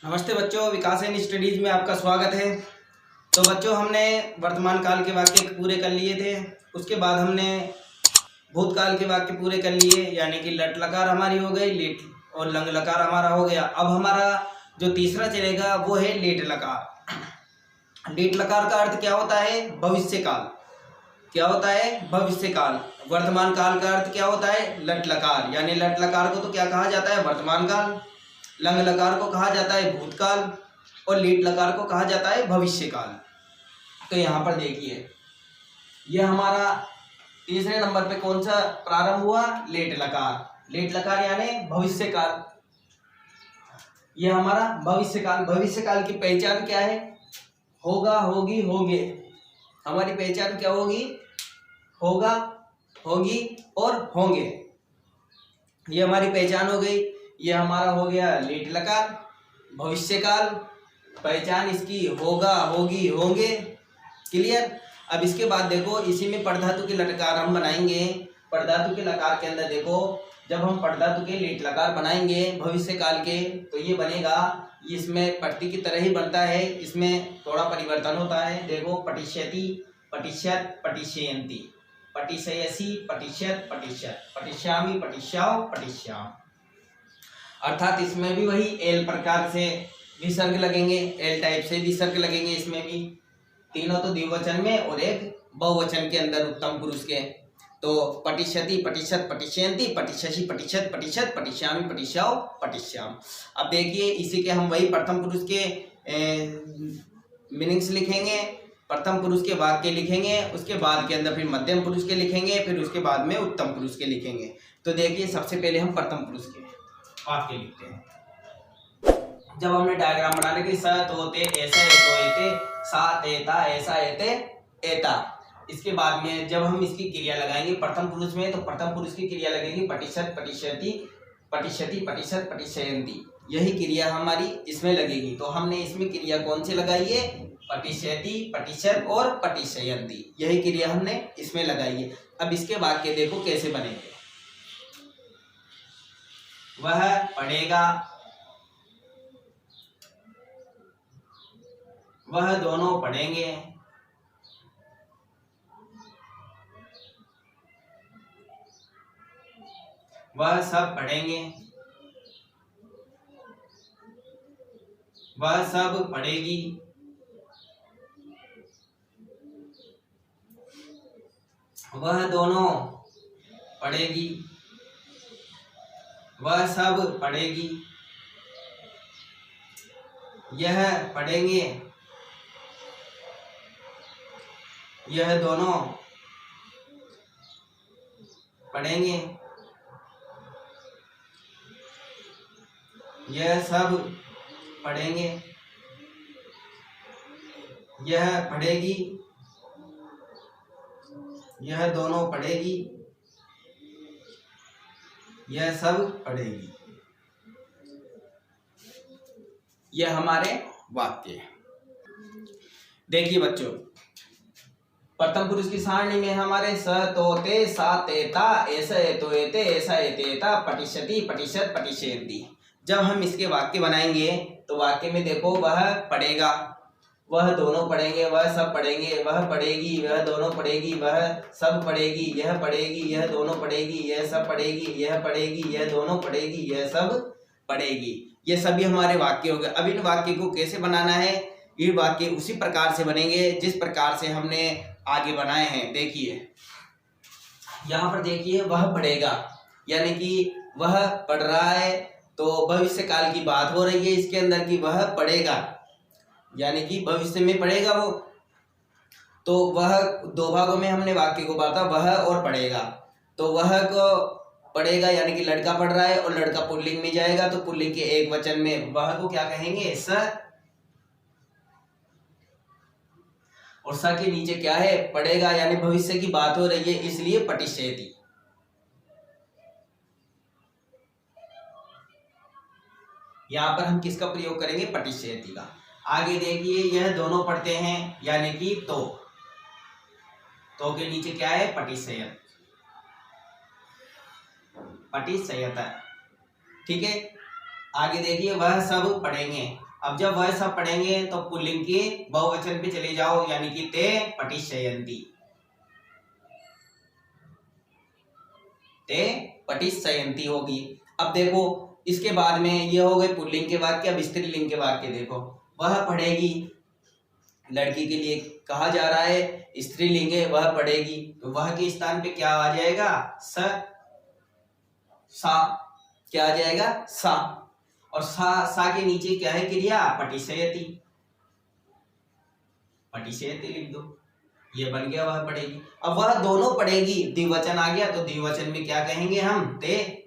नमस्ते बच्चों, विकास and studies में आपका स्वागत है। तो बच्चों, हमने वर्तमान काल के वाक्य पूरे कर लिए थे। उसके बाद हमने भूतकाल के वाक्य पूरे कर लिए, यानी कि लट लकार हमारी हो गई, लेट और लंग लकार हमारा हो गया। अब हमारा जो तीसरा चलेगा वो है लेट लकार। लेट लकार का अर्थ क्या होता है? भविष्य काल। क्या होता है? भविष्य काल। वर्तमान काल का अर्थ क्या होता है? लट लकार। यानी लट लकार को तो क्या कहा जाता है? वर्तमान काल। लंग लकार को कहा जाता है भूतकाल और लेट लकार को कहा जाता है भविष्य काल। तो यहाँ पर देखिए, यह हमारा तीसरे नंबर पे कौन सा प्रारंभ हुआ? लेट लकार। लेट लकार यानी भविष्य काल। यह हमारा भविष्य काल। भविष्य काल की पहचान क्या है? होगा, होगी, होगे। हमारी पहचान क्या होगी? होगा, होगी और होंगे। ये हमारी पहचान हो गई। ये हमारा हो गया लेट लकार, भविष्य काल। पहचान इसकी होगा, होगी, होंगे। क्लियर? अब इसके बाद देखो, इसी में पड़धातु के लटकार हम बनाएंगे। पड़धातु के लकार के अंदर देखो, जब हम पड़धातु के लेट लकार बनाएंगे भविष्य काल के, तो ये बनेगा, इसमें पट्टी की तरह ही बनता है। इसमें थोड़ा परिवर्तन होता है। देखो, पटिष्यति, पटिष्यत, पटिष्यन्ति, पटिष्यसि, पटिष्यत, पटिष्यत, पटिष्यामि, पटिष्याओ, पटिष्याम। अर्थात इसमें भी वही एल प्रकार से विसर्ग लगेंगे, एल टाइप से विसर्ग लगेंगे। इसमें भी तीनों तो द्विवचन में और एक बहुवचन के अंदर उत्तम पुरुष के। तो पटिष्यति, पटिष्यत, पटिष्यन्ति, पटिष्यसि, पटिष्यत, पटिष्यत, पटिष्यामि, पटिष्याओ, पटिष्याम। अब देखिए, इसी के हम वही प्रथम पुरुष के मीनिंग्स लिखेंगे, प्रथम पुरुष के वाक्य लिखेंगे, उसके बाद के अंदर फिर मध्यम पुरुष के लिखेंगे, फिर उसके बाद में उत्तम पुरुष के लिखेंगे। तो देखिए, सबसे पहले हम प्रथम पुरुष के वाक्य लिखते हैं। जब हमने डायग्राम बनाने की स तोते, ऐसा एतो एते, सा तेता, ऐसा एते एता। इसके बाद में जब हम इसकी क्रिया लगाएंगे प्रथम पुरुष में, तो प्रथम पुरुष की क्रिया लगेगी पटिष्यत, पटिष्यति, पटिष्यति, पटिष्यत, पटिष्यन्ति। यही क्रिया हमारी इसमें लगेगी। तो हमने इसमें क्रिया कौन सी लगाई है? पटिष्यति, पटिष्यत और पटिष्यन्ति। यही क्रिया हमने इसमें लगाई है। अब इसके वाक्य देखो कैसे बनेंगे। वह पढ़ेगा, वह दोनों पढ़ेंगे, वह सब पढ़ेंगे, वह सब पढ़ेगी, वह दोनों पढ़ेगी, वह सब पढ़ेगी, यह पढ़ेंगे, यह दोनों पढ़ेंगे, यह सब पढ़ेंगे, यह पढ़ेगी, यह दोनों पढ़ेगी, यह सब पढ़ेगी। यह हमारे वाक्य हैं। देखिए बच्चों, प्रथम पुरुष की सारणी में हमारे स तोते, सा तेता, ऐसा एतो एते, ऐसा एतेता, पटिष्यति, पटिष्यत, पटिष्यन्ति। जब हम इसके वाक्य बनाएंगे तो वाक्य में देखो, वह पढ़ेगा, वह दोनों पढ़ेंगे, वह सब पढ़ेंगे, वह पढ़ेगी, वह दोनों पढ़ेगी, वह सब पढ़ेगी, यह पढ़ेगी, यह दोनों पढ़ेगी, यह सब पढ़ेगी, यह पढ़ेगी, यह दोनों पढ़ेगी, यह सब पढ़ेगी। ये सभी हमारे वाक्य हो गए। अब इन वाक्य को कैसे बनाना है? ये वाक्य उसी प्रकार से बनेंगे जिस प्रकार से हमने आगे बनाए हैं। देखिए, यहाँ पर देखिए, वह पढ़ेगा, यानी कि वह पढ़ रहा है, तो भविष्य काल की बात हो रही है इसके अंदर कि वह पढ़ेगा, यानी कि भविष्य में पढ़ेगा वो। तो वह दो भागों में हमने वाक्य को बांटा, वह और पढ़ेगा। तो वह को पढ़ेगा यानी कि लड़का पढ़ रहा है, और लड़का पुल्लिंग में जाएगा, तो पुल्लिंग के एक वचन में वह को क्या कहेंगे? स। और स के नीचे क्या है? पढ़ेगा, यानी भविष्य की बात हो रही है, इसलिए पटिष्यति। यहां पर हम किसका प्रयोग करेंगे? पटिष्यति का। आगे देखिए, यह दोनों पढ़ते हैं, यानी कि तो के नीचे क्या है? पटिष्यत, पटिष्यत। ठीक है। आगे देखिए, वह सब पढ़ेंगे, अब जब वह सब पढ़ेंगे तो पुल्लिंग के बहुवचन पे चले जाओ, यानी कि ते पठिष्यन्ति, ते पठिष्यन्ति होगी। अब देखो इसके बाद में ये हो गए पुल्लिंग के वाक्य। अब स्त्रीलिंग के वाक्य देखो, वह पढ़ेगी, लड़की के लिए कहा जा रहा है, स्त्रीलिंग है, वह पढ़ेगी, तो वह के स्थान पे क्या आ जाएगा, स, सा, क्या आ जाएगा, सा, और सा के नीचे क्या है क्रिया, पठिष्यति, पठिष्यति लिख दो, ये बन गया वह पढ़ेगी। अब वह दोनों पढ़ेगी, द्विवचन आ गया, तो द्विवचन में क्या कहेंगे हम, ते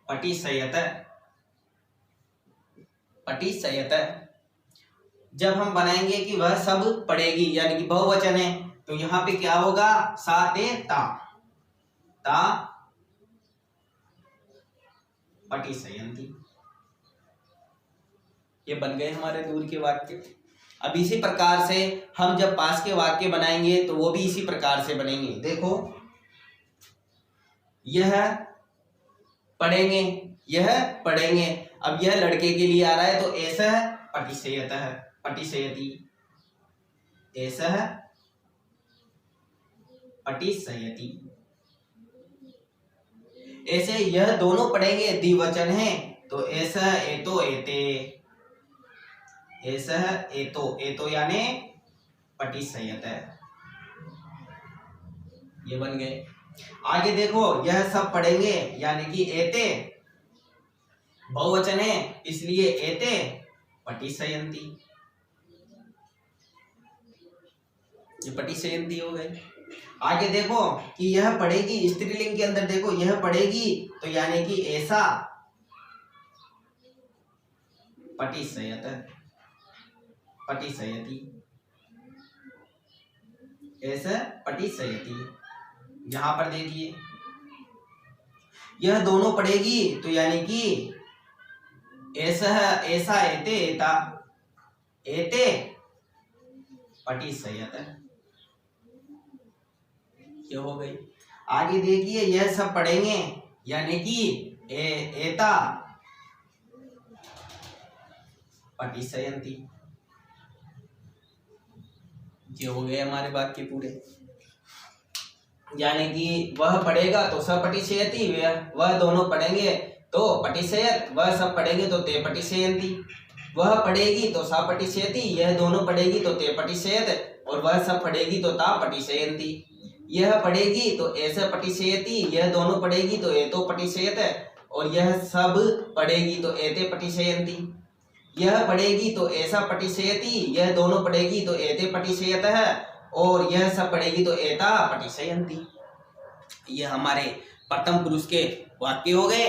पठिष्यत, पठिष्यत। जब हम बनाएंगे कि वह सब पढ़ेगी, यानी कि बहुवचन है, तो यहाँ पे क्या होगा, सा ते ता, ता पठिष्यन्ति, ये बन गए हमारे दूर के वाक्य। अब इसी प्रकार से हम जब पास के वाक्य बनाएंगे तो वो भी इसी प्रकार से बनेंगे। देखो यह पढ़ेंगे, यह पढ़ेंगे, अब यह लड़के के लिए आ रहा है, तो ऐसा पठिष्यतः, पठिष्यति, ऐसा पठिष्यति। ऐसे यह दोनों पढ़ेंगे, द्विवचन है, तो ऐसा एतो एते, ऐसा एतो, एतो यानी पठिष्यतः, ये बन गए। आगे देखो यह सब पढ़ेंगे, यानी कि एते बहुवचन है, इसलिए एते पठिष्यन्ति, ये पठिष्यन्ति हो गए। आगे देखो कि यह पढ़ेगी, स्त्रीलिंग के अंदर देखो यह पढ़ेगी, तो यानी कि ऐसा पठिष्यतः, पठिष्यति, ऐसा पठिष्यति। यहां पर देखिए यह दोनों पढ़ेगी, तो यानी कि ऐसा, ऐसा एते एता, एते पठिष्यतः, ये हो गई। आगे देखिए यह सब पढ़ेंगे, यानी कि एता पठिष्यन्ति, ये हो गए हमारे वाक्य पूरे। यानी कि वह पढ़ेगा तो स पठिष्यति, वह दोनों पढ़ेंगे तो पठिष्यत, वह सब पढ़ेंगे तो ते पठिष्यन्ति, वह पढ़ेगी तो सा पठिष्यति, यह दोनों पढ़ेगी तो ते पठिष्यत, और वह सब पढ़ेगी तो ता पठिष्यन्ति। यह पढ़ेगी तो ऐसा पठिष्यति, यह दोनों पढ़ेगी तो एतो पठिष्यत, और यह सब पढ़ेगी तो एते पठिष्यन्ति। यह पढ़ेगी तो ऐसा पठिष्यति, यह दोनों पढ़ेगी तो एते पठिष्यतः, और यह सब पढ़ेगी तो एता पठिष्यन्ति। ये हमारे प्रथम पुरुष के वाक्य हो गए,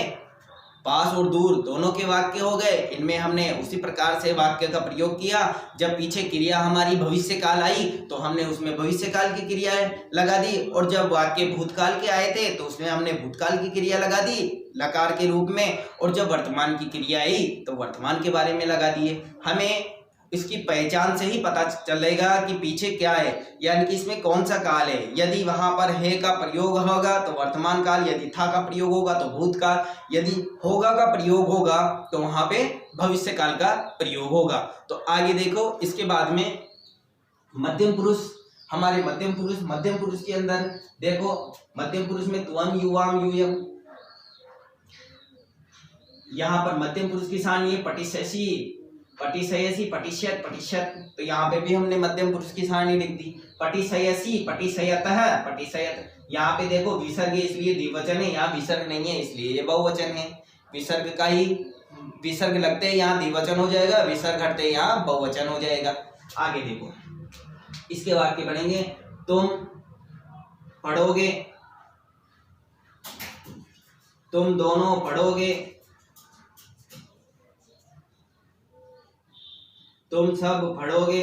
पास और दूर दोनों के वाक्य हो गए। इनमें हमने उसी प्रकार से वाक्य का प्रयोग किया। जब पीछे क्रिया हमारी भविष्य काल आई तो हमने उसमें भविष्य काल की क्रियाएं लगा दी, और जब वाक्य भूतकाल के आए थे तो उसमें हमने भूतकाल की क्रिया लगा दी लकार के रूप में, और जब वर्तमान की क्रिया आई तो वर्तमान के बारे में लगा दिए। हमें इसकी पहचान से ही पता चलेगा कि पीछे क्या है, यानी कि इसमें कौन सा काल है। यदि वहां पर है का प्रयोग होगा तो वर्तमान काल, यदि था का प्रयोग होगा तो भूतकाल, यदि होगा का प्रयोग होगा तो वहां पे भविष्य काल का प्रयोग होगा। तो आगे देखो इसके बाद में मध्यम पुरुष, हमारे मध्यम पुरुष के अंदर देखो, मध्यम पुरुष में त्वम युवाम यूयम, यहाँ पर मध्यम पुरुष की सारणी पठिष्यसि, पठिष्यसि, पठिष्यत, पठिष्यत, तो यहाँ पे भी हमने मध्यम पुरुष की सारणी लिख दी। पठिष्यसि, पठिष्यतः, पठिष्यत, यहाँ पे देखो विसर्ग है इसलिए द्विवचन है, यहाँ विसर्ग नहीं है इसलिए ये बहुवचन है। विसर्ग का ही विसर्ग लगते हैं यहाँ द्विवचन हो जाएगा, विसर्ग हटते यहाँ बहुवचन हो जाएगा। आगे देखो इसके वाक्य बनेंगे, तुम पढ़ोगे, तुम दोनों पढ़ोगे, तुम सब पढ़ोगे।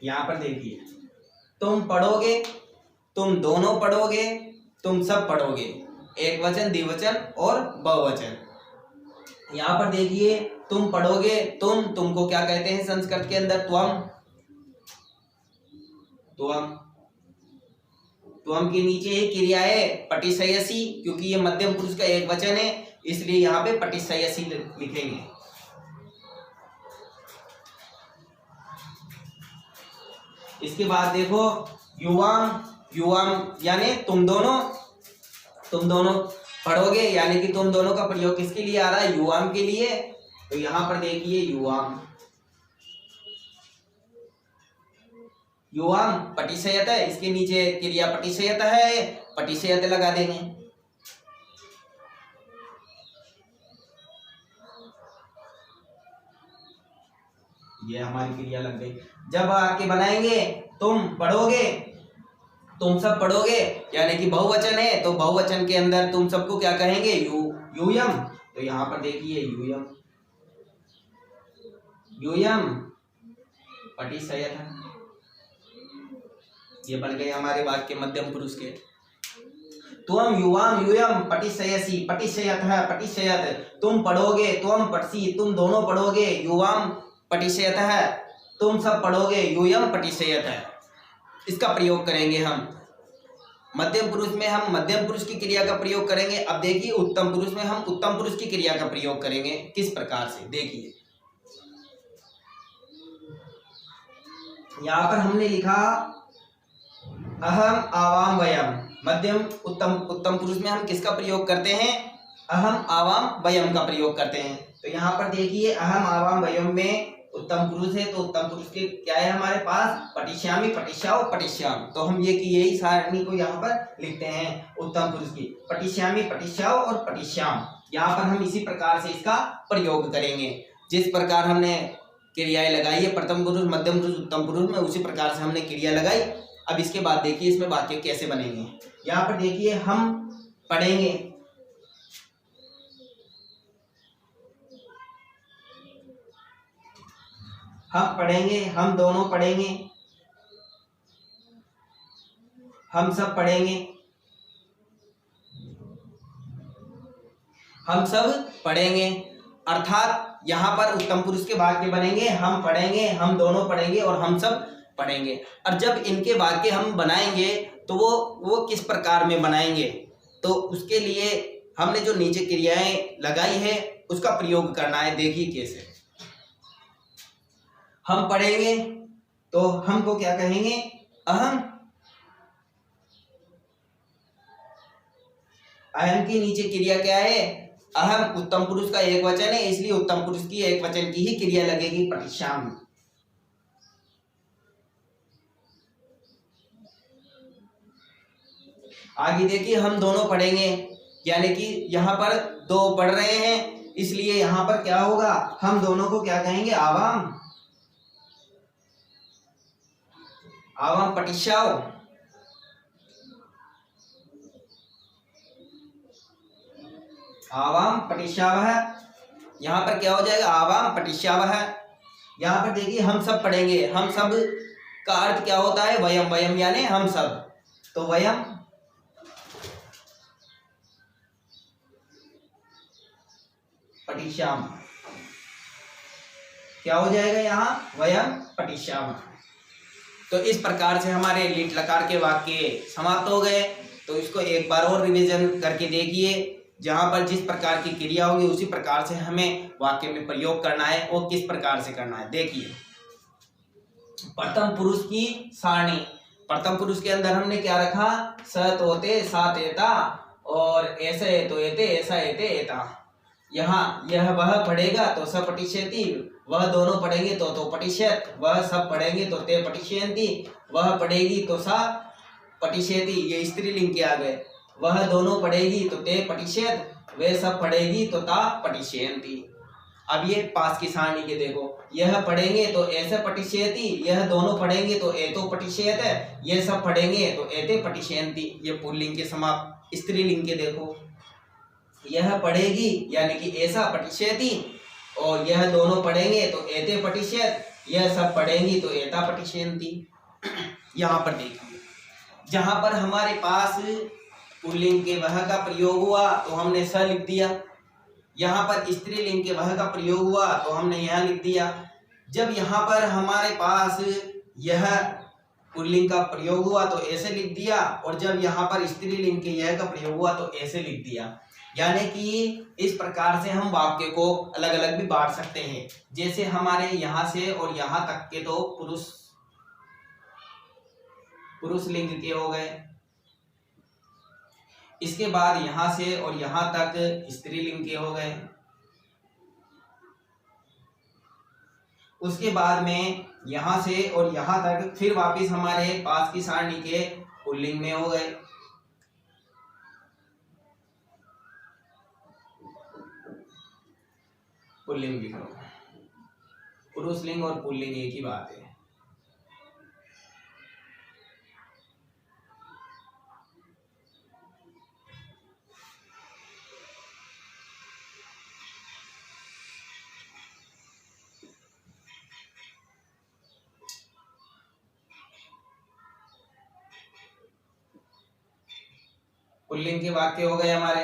यहां पर देखिए तुम पढ़ोगे, तुम दोनों पढ़ोगे, तुम सब पढ़ोगे, एक वचन, द्विवचन और बहुवचन। यहां पर देखिए तुम पढ़ोगे, तुमको क्या कहते हैं संस्कृत के अंदर, त्वम, त्वम, तुम के नीचे ही क्रिया है पटिशयसी, क्योंकि ये मध्यम पुरुष का एक वचन है इसलिए यहाँ पे पटिशयसी लिखेंगे। इसके बाद देखो युवाम, युवाम यानी तुम दोनों पढ़ोगे, यानी कि तुम दोनों का प्रयोग किसके लिए आ रहा है? युवाम के लिए। तो यहां पर देखिए युवाम, युवाम पटिशयत है, इसके नीचे क्रिया पटिशयत है, पटिशयत लगा देंगे। ये हमारी क्रिया लग गई। जब आके बनाएंगे तुम पढ़ोगे, तुम सब पढ़ोगे, यानी कि बहुवचन है तो बहुवचन के अंदर तुम सबको क्या कहेंगे? यूयम। तो यहां पर देखिए यूयम, यूयम पटिशयत है। ये बन गए हमारे वाक्य मध्यम पुरुष के। तुम युवाम यूयम पटिशयसी, पटिशयत है, पटिशयत तुम पढ़ोगे, तुम पढ़सी तुम दोनों पढ़ोगे, युवाम पटिशयत है तुम सब पढ़ोगे, यूयम पटिशयत है। इसका प्रयोग करेंगे हम मध्यम पुरुष में, हम मध्यम पुरुष की क्रिया का प्रयोग करेंगे। अब देखिए उत्तम पुरुष में हम उत्तम पुरुष की क्रिया का प्रयोग करेंगे किस प्रकार से, देखिए यहां पर हमने लिखा अहम आवाम वयम। मध्यम उत्तम पुरुष में हम किसका प्रयोग करते हैं? अहम आवाम वयम का प्रयोग करते हैं। तो यहाँ पर देखिए अहम आवाम वयम में उत्तम पुरुष है, तो उत्तम पुरुष के क्या है हमारे पास? पटिश्यामी, पटिश्याओ, पटिश्याम। तो हम ये की यही सारणी को यहाँ पर लिखते हैं उत्तम पुरुष की, पटिश्यामी, पटिश्याओ और पटिश्याम। यहाँ पर हम इसी प्रकार से इसका प्रयोग करेंगे। जिस प्रकार हमने क्रियाएं लगाई है प्रथम पुरुष, मध्यम पुरुष, उत्तम पुरुष में, उसी प्रकार से हमने क्रिया लगाई। अब इसके बाद देखिए इसमें वाक्य कैसे बनेंगे। यहाँ पर देखिए हम पढ़ेंगे, हम पढ़ेंगे, हम दोनों पढ़ेंगे, हम सब पढ़ेंगे, हम सब पढ़ेंगे। अर्थात यहाँ पर उत्तम पुरुष के वाक्य बनेंगे हम पढ़ेंगे, हम दोनों पढ़ेंगे और हम सब पढ़ेंगे। और जब इनके वाक्य हम बनाएंगे तो वो किस प्रकार में बनाएंगे, तो उसके लिए हमने जो नीचे क्रियाएं लगाई है उसका प्रयोग करना है। देखिए कैसे। हम पढ़ेंगे तो हम को क्या कहेंगे? अहम। अहम की नीचे क्रिया क्या है? अहम। उत्तम पुरुष का एक वचन है इसलिए उत्तम पुरुष की एक वचन की ही क्रिया लगेगी पटिश्याम। आगे देखिए हम दोनों पढ़ेंगे, यानी कि यहाँ पर दो पढ़ रहे हैं इसलिए यहाँ पर क्या होगा? हम दोनों को क्या कहेंगे? आवाम। आवाम पटिश्याओ। आवाम पटिश्यावह। यहाँ पर क्या हो जाएगा? आवाम पटिश्यावह। यहाँ पर देखिए हम सब पढ़ेंगे, हम सब का अर्थ क्या होता है? वयम। वयम यानी हम सब, तो वयम पटिश्याम। क्या हो जाएगा यहाँ? वयम पटिश्याम। तो इस प्रकार से हमारे लीट लकार के वाक्य समाप्त हो गए। तो इसको एक बार और रिवीजन करके देखिए, जहां पर जिस प्रकार की क्रिया होगी उसी प्रकार से हमें वाक्य में प्रयोग करना है और किस प्रकार से करना है। देखिए प्रथम पुरुष की सारणी। प्रथम पुरुष के अंदर हमने क्या रखा? स तोते, सा तेता, और ऐसे तो एते, ऐसा एते एता। यहाँ यह वह पढ़ेगा तो स पटिष्यति, वह दोनों पढ़ेंगे तो पटिष्यत, वह सब पढ़ेंगे तो ते पटिष्यन्ति, वह पढ़ेगी तो सा पटिष्यति, ये स्त्रीलिंग के आ गए। वह दोनों पढ़ेगी तो ते पटिष्यत, वे सब पढ़ेगी तो ता पटिष्यन्ति। अब ये पास की सारणी के देखो, यह पढ़ेंगे तो ऐसे पटिष्यति, यह दोनों पढ़ेंगे तो एतो पटिष्यत, ये सब पढ़ेंगे तो एते पटिष्यन्ति। ये पुल्लिंग के समाप्त स्त्रीलिंग के देखो, यह पढ़ेगी यानी कि ऐसा पटिष्यति, और यह दोनों पढ़ेंगे तो एते पटिष्यत, यह सब पढ़ेंगी तो एता पटिष्यन्ति। यहाँ पर देखिए, जहां पर हमारे पास पुल्लिंग के वह का प्रयोग हुआ तो हमने स लिख दिया, यहाँ पर स्त्रीलिंग के वह का प्रयोग हुआ तो हमने यहाँ लिख दिया। जब यहाँ पर हमारे पास यह पुल्लिंग का प्रयोग हुआ तो ऐसे लिख दिया, और जब यहाँ पर स्त्रीलिंग के यह का प्रयोग हुआ तो ऐसे लिख दिया। यानी कि इस प्रकार से हम वाक्य को अलग अलग भी बांट सकते हैं। जैसे हमारे यहाँ से और यहाँ तक के तो पुरुष लिंग के हो गए, इसके बाद यहाँ से और यहाँ तक स्त्रीलिंग के हो गए, उसके बाद में यहाँ से और यहाँ तक फिर वापस हमारे पास की सारणी के पुल्लिंग में हो गए। पुल्लिंग लिख लो, पुरुष लिंग और पुल्लिंग एक ही बात है। पुल्लिंग के वाक्य हो गए हमारे।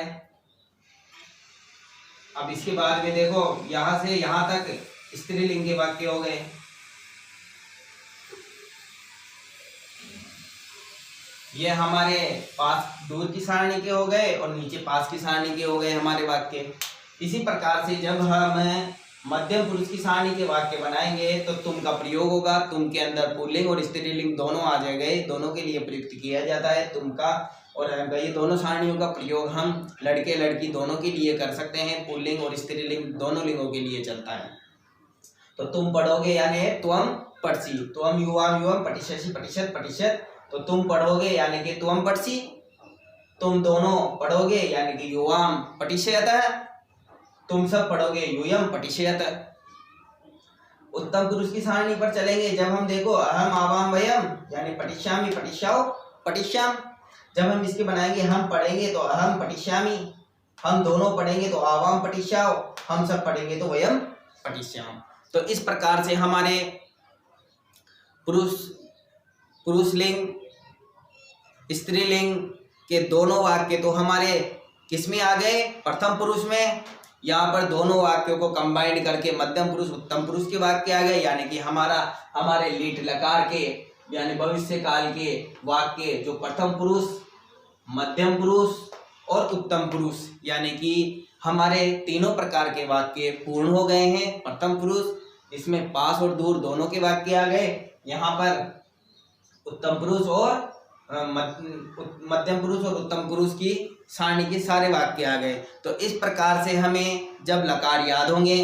अब इसके बाद में देखो यहां से यहां तक स्त्रीलिंग के वाक्य हो गए। ये हमारे पास दूर की सारणी के हो गए और नीचे पास की सारणी के हो गए हमारे वाक्य। इसी प्रकार से जब हम मध्यम पुरुष की सारणी के वाक्य बनाएंगे तो तुम का प्रयोग होगा। तुम के अंदर पुल्लिंग और स्त्रीलिंग दोनों आ जाएंगे, दोनों के लिए प्रयुक्त किया जाता है तुम का और ये दोनों सारणियों का प्रयोग हम लड़के लड़की दोनों के लिए कर सकते हैं। पुल्लिंग और स्त्रीलिंग दोनों लिंगों के लिए चलता है। तो तुम पढ़ोगे यानी त्वम पढ़सी, त्वम युवाम युवम पठिष्यसि पठिष्यत पठिष्यत, तो तुम पढ़ोगे यानी कि त्वम पढ़सी, तुम दोनों पढ़ोगे यानी कि युवाम पठिष्यतः, तुम सब पढ़ोगे यूयम पठिष्यत। उत्तम पुरुष की सारणी पर चलेंगे जब हम देखो अहम आवाम वयम यानी पठिष्यामि पठिष्याओ पठिष्याम। जब हम इसके बनाएंगे हम पढ़ेंगे तो अहम पठिष्यामि, हम दोनों पढ़ेंगे तो आवाम पठिष्याओ, हम सब पढ़ेंगे तो वयम पठिष्याम। तो इस प्रकार से हमारे पुरुषलिंग स्त्रीलिंग के दोनों वाक्य तो हमारे किसमें आ गए, प्रथम पुरुष में। यहाँ पर दोनों वाक्यों को कंबाइंड करके मध्यम पुरुष उत्तम पुरुष के वाक्य आ गए, यानी कि हमारे लीट लकार के यानी भविष्य काल के वाक्य जो प्रथम पुरुष मध्यम पुरुष और उत्तम पुरुष यानी कि हमारे तीनों प्रकार के वाक्य पूर्ण हो गए हैं। प्रथम पुरुष इसमें पास और दूर दोनों के वाक्य आ गए, यहाँ पर उत्तम पुरुष और मध्यम पुरुष और उत्तम पुरुष की सारणी के सारे वाक्य आ गए। तो इस प्रकार से हमें जब लकार याद होंगे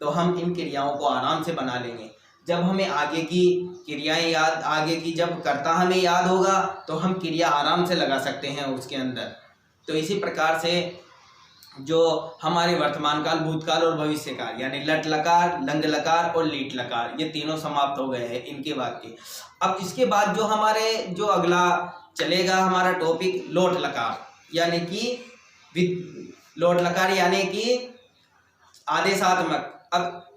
तो हम इन क्रियाओं को आराम से बना लेंगे। जब हमें आगे की क्रियाएं याद, आगे की जब कर्ता हमें याद होगा तो हम क्रिया आराम से लगा सकते हैं उसके अंदर। तो इसी प्रकार से जो हमारे वर्तमान काल, भूतकाल और भविष्य काल यानी लट लकार, लंग लकार और लीट लकार ये तीनों समाप्त हो गए हैं इनके वाक्य। अब इसके बाद जो हमारे जो अगला चलेगा हमारा टॉपिक लोट लकार यानी कि लोट लकार यानी कि आदेशात्मक। अब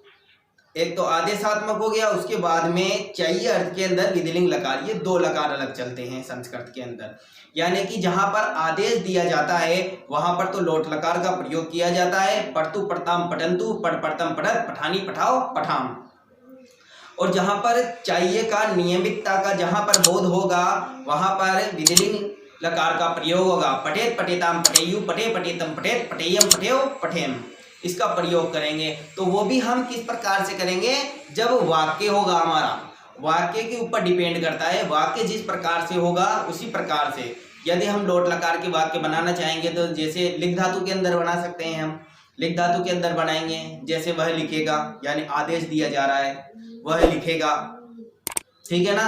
एक तो आदेशात्मक हो गया, उसके बाद में चाहिए अर्थ के अंदर विधिलिंग लकार, ये दो लकार अलग चलते हैं संस्कृत के अंदर। यानी कि जहां पर आदेश दिया जाता है वहां पर तो लोट लकार का प्रयोग किया जाता है, पढ़तु पढ़ताम पठंतु, पढ़ पढ़तम पढ़त, पठानी पठाओ पठाम। और जहां पर चाहिए का नियमितता का जहां पर बोध होगा वहां पर विधिलिंग लकार का प्रयोग होगा। पठेत पठेताम पठेयु, पठे पठेतम पठेत, पठेयम पठेयो पठेम, इसका प्रयोग करेंगे। तो वो भी हम किस प्रकार से करेंगे, जब वाक्य होगा हमारा, वाक्य के ऊपर डिपेंड करता है। वाक्य जिस प्रकार से होगा उसी प्रकार से यदि हम लोट लकार के वाक्य बनाना चाहेंगे तो जैसे लिख धातु के अंदर बना सकते हैं। हम लिख धातु के अंदर बनाएंगे, जैसे वह लिखेगा यानी आदेश दिया जा रहा है वह लिखेगा, ठीक है ना।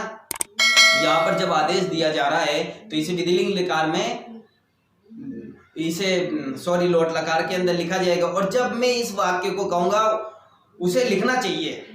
यहाँ पर जब आदेश दिया जा रहा है तो इसे विधिलिंग लकार में लोट लकार के अंदर लिखा जाएगा। और जब मैं इस वाक्य को कहूंगा उसे लिखना चाहिए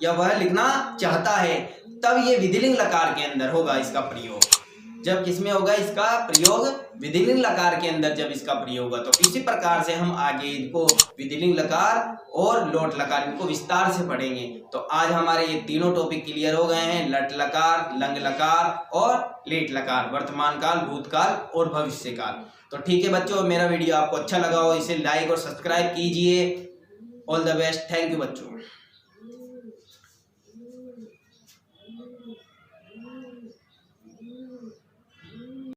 या वह लिखना चाहता है तब ये विधिलिंग लकार के अंदर होगा इसका प्रयोग। जब किसमें होगा इसका प्रयोग, विधिलिंग लकार के अंदर जब इसका प्रयोग होगा। तो इसी प्रकार से हम आगे इनको विधिलिंग लकार और लोट लकार इनको विस्तार से पढ़ेंगे। तो आज हमारे ये तीनों टॉपिक क्लियर हो गए हैं, लट लकार, लंग लकार और लेट लकार, वर्तमान काल, भूतकाल और भविष्य काल। तो ठीक है बच्चों, मेरा वीडियो आपको अच्छा लगा हो इसे लाइक और सब्सक्राइब कीजिए। All the best, thank you बच्चों।